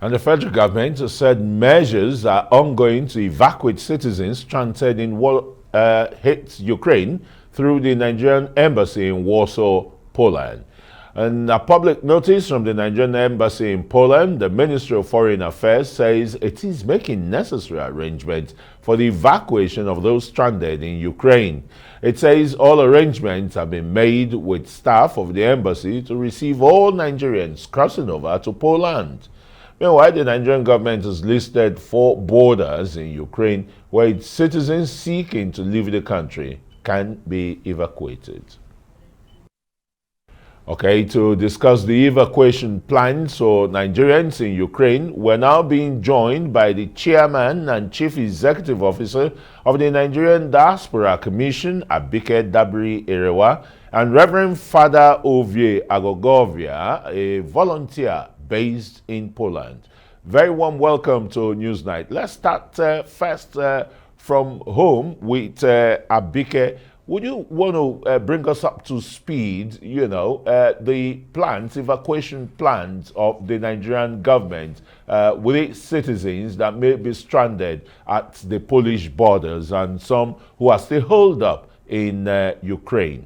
And the federal government has said measures are ongoing to evacuate citizens stranded in what hit Ukraine through the Nigerian Embassy in Warsaw, Poland. And a public notice from the Nigerian Embassy in Poland, the Ministry of Foreign Affairs says it is making necessary arrangements for the evacuation of those stranded in Ukraine. It says all arrangements have been made with staff of the embassy to receive all Nigerians crossing over to Poland. Meanwhile, the Nigerian government has listed 4 borders in Ukraine where its citizens seeking to leave the country can be evacuated. Okay, to discuss the evacuation plans for Nigerians in Ukraine, we're now being joined by the Chairman and Chief Executive Officer of the Nigerian Diaspora Commission, Abike Dabiri-Erewa, and Reverend Father Ovie Aghoghophia, a volunteer based in Poland. Very warm welcome to Newsnight. Let's start first from home with Abike. Would you want to bring us up to speed, the plans, evacuation plans of the Nigerian government with its citizens that may be stranded at the Polish borders and some who are still holed up in Ukraine?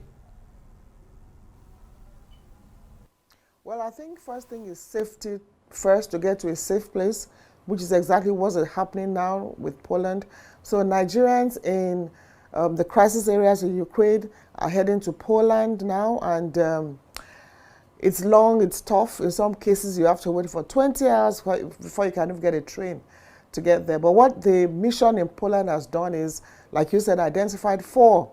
Well, I think first thing is safety first, to get to a safe place, which is exactly what's happening now with Poland. So Nigerians in the crisis areas in Ukraine are heading to Poland now, and it's long, it's tough. In some cases, you have to wait for 20 hours before you can even get a train to get there. But what the mission in Poland has done is, like you said, identified 4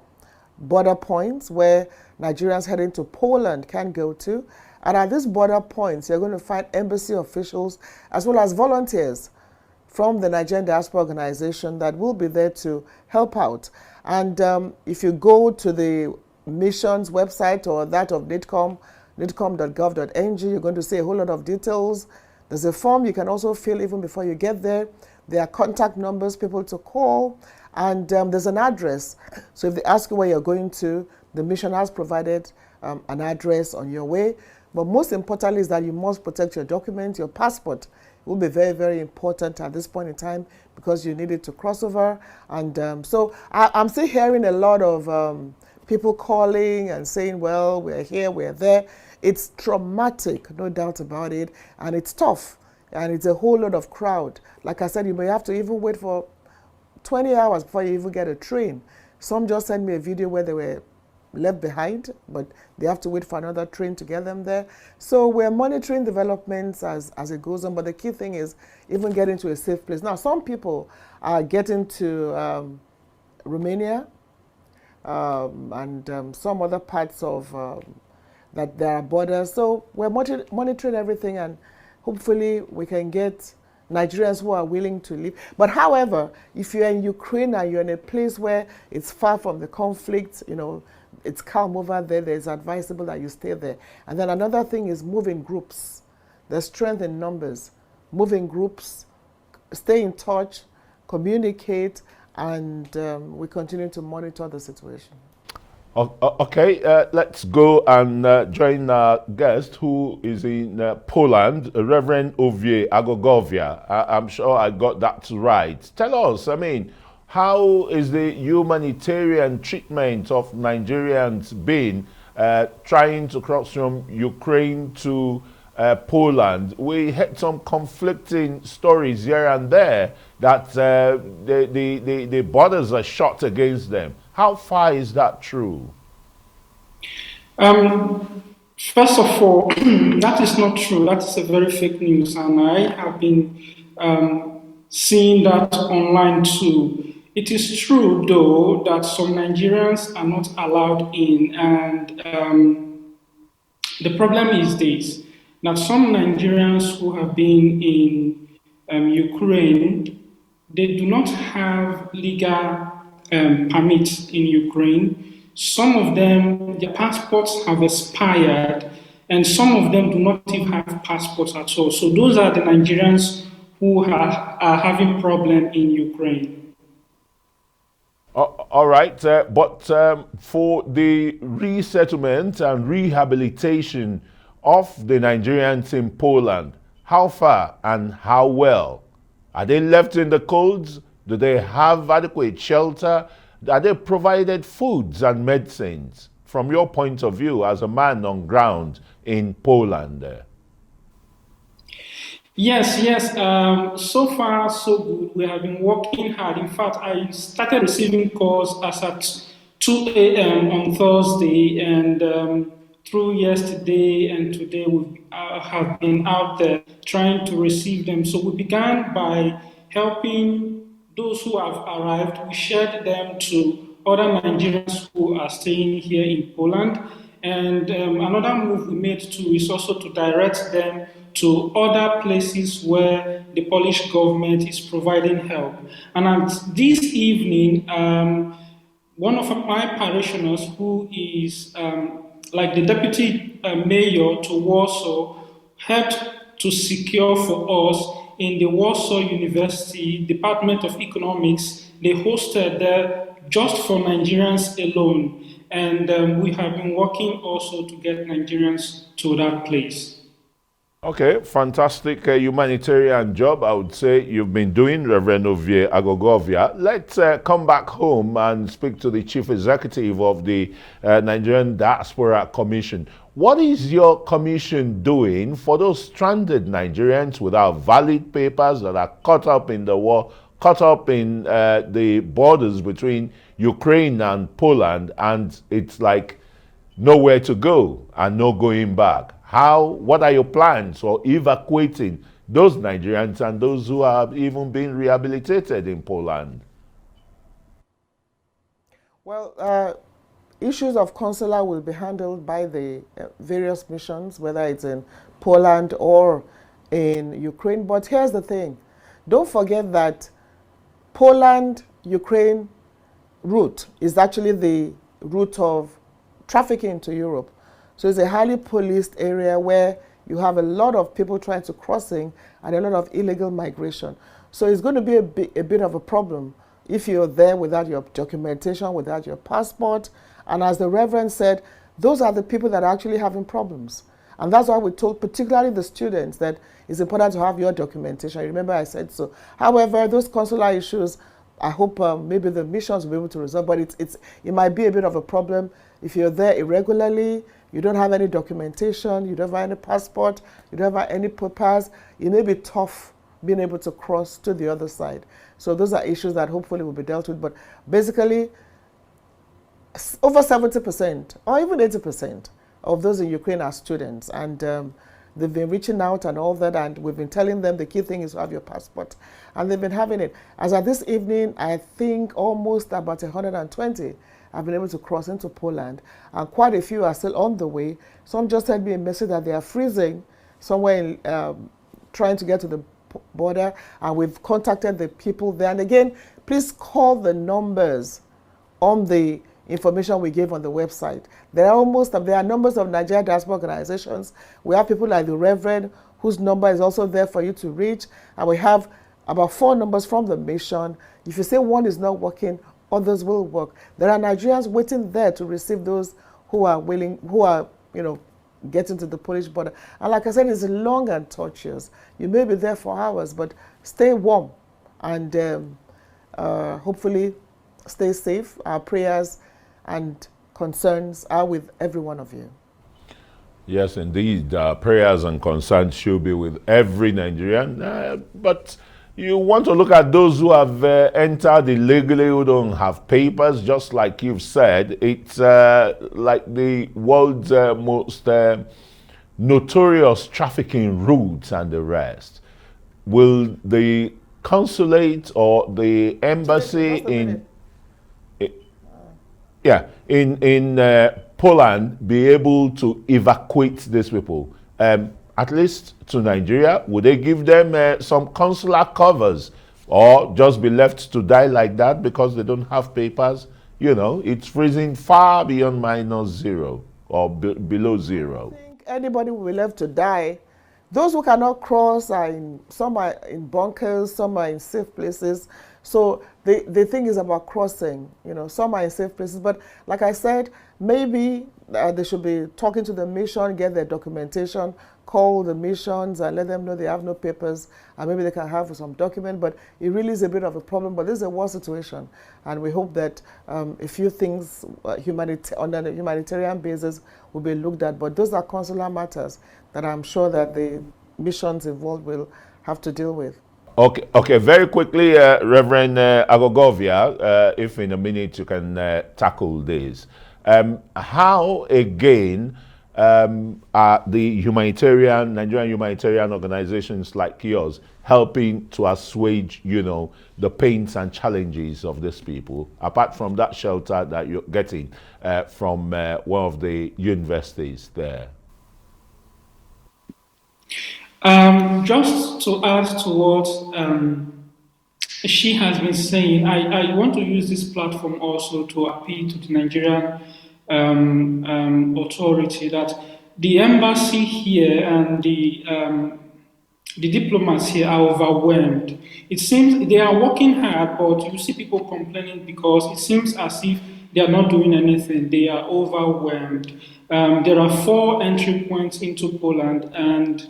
border points where Nigerians heading to Poland can go to. And at these border points, you're going to find embassy officials as well as volunteers from the Nigerian Diaspora Organization that will be there to help out. And if you go to the mission's website or that of nidcom.gov.ng, you're going to see a whole lot of details. There's a form you can also fill even before you get there. There are contact numbers, people to call, and there's an address. So if they ask you where you're going to, the mission has provided an address on your way. But most importantly is that you must protect your documents. Your passport will be very, very important at this point in time because you need it to cross over. And so I'm still hearing a lot of people calling and saying, well, we're here, we're there. It's traumatic, no doubt about it, and it's tough, and it's a whole lot of crowd. Like I said, you may have to even wait for 20 hours before you even get a train. Some just sent me a video where they were left behind, but they have to wait for another train to get them there. So we're monitoring developments as it goes on, but the key thing is even getting to a safe place. Now, some people are getting to Romania and some other parts of that there are borders. So we're monitoring everything, and hopefully we can get Nigerians who are willing to leave. But however, if you're in Ukraine and you're in a place where it's far from the conflict, it's calm over there, it's advisable that you stay there. And then another thing is move in groups. There's strength in numbers. Move in groups, stay in touch, communicate, and we continue to monitor the situation. Okay, let's go and join our guest who is in Poland, Reverend Ovie Aghoghophia. I'm sure I got that right. Tell us, how is the humanitarian treatment of Nigerians been trying to cross from Ukraine to Poland? We had some conflicting stories here and there that the borders are shut against them. How far is that true? First of all, that is not true. That is a very fake news, and I have been seeing that online too. It is true, though, that some Nigerians are not allowed in, and the problem is this, that some Nigerians who have been in Ukraine, they do not have legal permits in Ukraine. Some of them, their passports have expired, and some of them do not even have passports at all. So those are the Nigerians who are having problem in Ukraine. All right, but for the resettlement and rehabilitation of the Nigerians in Poland, How far and how well? Are they left in the colds? Do they have adequate shelter? Are they provided foods and medicines? From your point of view as a man on ground in Poland? Yes. So far, so good. We have been working hard. In fact, I started receiving calls as at 2 a.m. on Thursday, and through yesterday and today, we have been out there trying to receive them. So we began by helping those who have arrived. We shared them to other Nigerians who are staying here in Poland. And another move we made too is also to direct them to other places where the Polish government is providing help. And this evening, one of my parishioners, who is like the deputy mayor to Warsaw, helped to secure for us in the Warsaw University Department of Economics. They hosted there just for Nigerians alone. And we have been working also to get Nigerians to that place. Okay, fantastic humanitarian job, I would say you've been doing, Reverend Ovie Aghoghophia. Let's come back home and speak to the Chief Executive of the Nigerian Diaspora Commission. What is your commission doing for those stranded Nigerians without valid papers that are caught up in the war, caught up in the borders between Ukraine and Poland, and it's like nowhere to go and no going back? What are your plans for evacuating those Nigerians and those who have even been rehabilitated in Poland? Well, issues of consular will be handled by the various missions, whether it's in Poland or in Ukraine. But here's the thing. Don't forget that Poland-Ukraine route is actually the route of trafficking to Europe. So it's a highly policed area where you have a lot of people trying to crossing and a lot of illegal migration. So it's going to be a bit of a problem if you're there without your documentation, without your passport. And as the Reverend said, those are the people that are actually having problems. And that's why we told particularly the students that it's important to have your documentation. Remember I said so. However, those consular issues, I hope maybe the missions will be able to resolve, but it might be a bit of a problem if you're there irregularly. You don't have any documentation, you don't have any passport, you don't have any papers. It may be tough being able to cross to the other side. So those are issues that hopefully will be dealt with. But basically, over 70% or even 80% of those in Ukraine are students. And they've been reaching out and all that. And we've been telling them the key thing is to have your passport. And they've been having it. As of this evening, I think almost about 120 have been able to cross into Poland, and quite a few are still on the way. Some just sent me a message that they are freezing somewhere trying to get to the border, and we've contacted the people there. And again, please call the numbers on the information we gave on the website. There are numbers of Nigeria Diaspora organizations. We have people like the Reverend, whose number is also there for you to reach, and we have about 4 numbers from the mission. If you say one is not working, others will work. There are Nigerians waiting there to receive those who are willing, getting to the Polish border. And like I said, it's long and tortuous. You may be there for hours, but stay warm and hopefully stay safe. Our prayers and concerns are with every one of you. Yes, indeed. Prayers and concerns should be with every Nigerian. But you want to look at those who have entered illegally, who don't have papers, just like you've said. It's like the world's most notorious trafficking routes and the rest. Will the consulate or the embassy in Poland be able to evacuate these people? At least to Nigeria? Would they give them some consular covers, or just be left to die like that because they don't have papers? It's freezing far beyond -0 or below 0. I think anybody will be left to die. Those who cannot cross some are in bunkers, some are in safe places. So the thing is about crossing. Some are in safe places, but like I said, maybe they should be talking to the mission, get their documentation, call the missions and let them know they have no papers, and maybe they can have some document. But it really is a bit of a problem. But this is a war situation, and we hope that a few things on a humanitarian basis will be looked at. But those are consular matters that I'm sure that the missions involved will have to deal with. Okay. Very quickly, Reverend Aghoghophia, if in a minute you can tackle this. How again are the Nigerian humanitarian organizations like yours helping to assuage, the pains and challenges of these people, apart from that shelter that you're getting from one of the universities there? Just to add to what she has been saying, I want to use this platform also to appeal to the Nigerian authority that the embassy here and the diplomats here are overwhelmed. It seems they are working hard, but you see people complaining because it seems as if they are not doing anything. They are overwhelmed. There are 4 entry points into Poland, and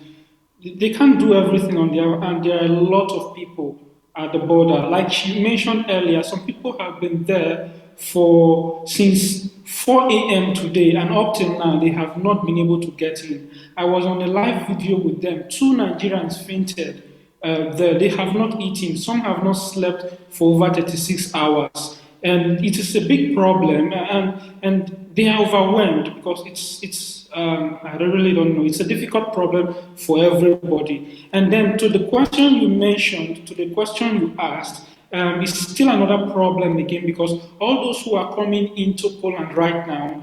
they can't do everything on their own, and there are a lot of people at the border. Like she mentioned earlier, some people have been there since 4 a.m. today, and up till now, they have not been able to get in. I was on a live video with them. 2 Nigerians fainted there. They have not eaten. Some have not slept for over 36 hours. And it is a big problem, and they are overwhelmed because it's I really don't know. It's a difficult problem for everybody. And then to the question you mentioned, to the question you asked, it's still another problem again because all those who are coming into Poland right now,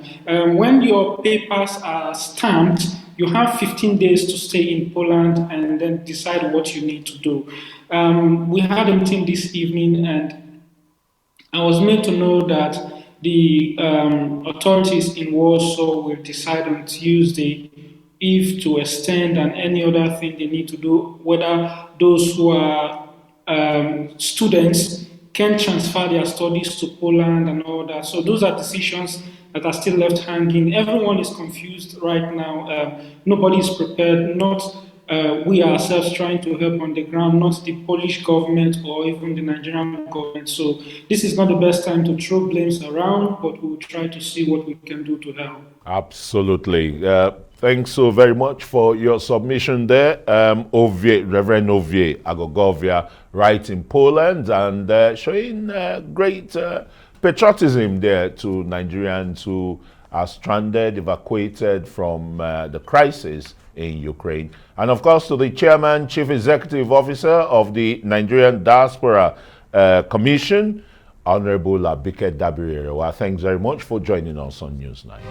when your papers are stamped, you have 15 days to stay in Poland and then decide what you need to do. We had a meeting this evening, and I was made to know that the authorities in Warsaw will decide on Tuesday if to extend and any other thing they need to do, whether those who are students can transfer their studies to Poland and all that. So those are decisions that are still left hanging. Everyone is confused right now. Nobody is prepared, not we ourselves trying to help on the ground, not the Polish government or even the Nigerian government. So this is not the best time to throw blames around, but we'll try to see what we can do to help. Absolutely. Thanks so very much for your submission there. Ovie, Reverend Ovie Aghoghophia, right in Poland, and showing great patriotism there to Nigerians who are stranded, evacuated from the crisis in Ukraine. And of course, to the Chairman, Chief Executive Officer of the Nigerian Diaspora Commission, Honorable Abike Dabiri-Erewa. Thanks very much for joining us on Newsnight.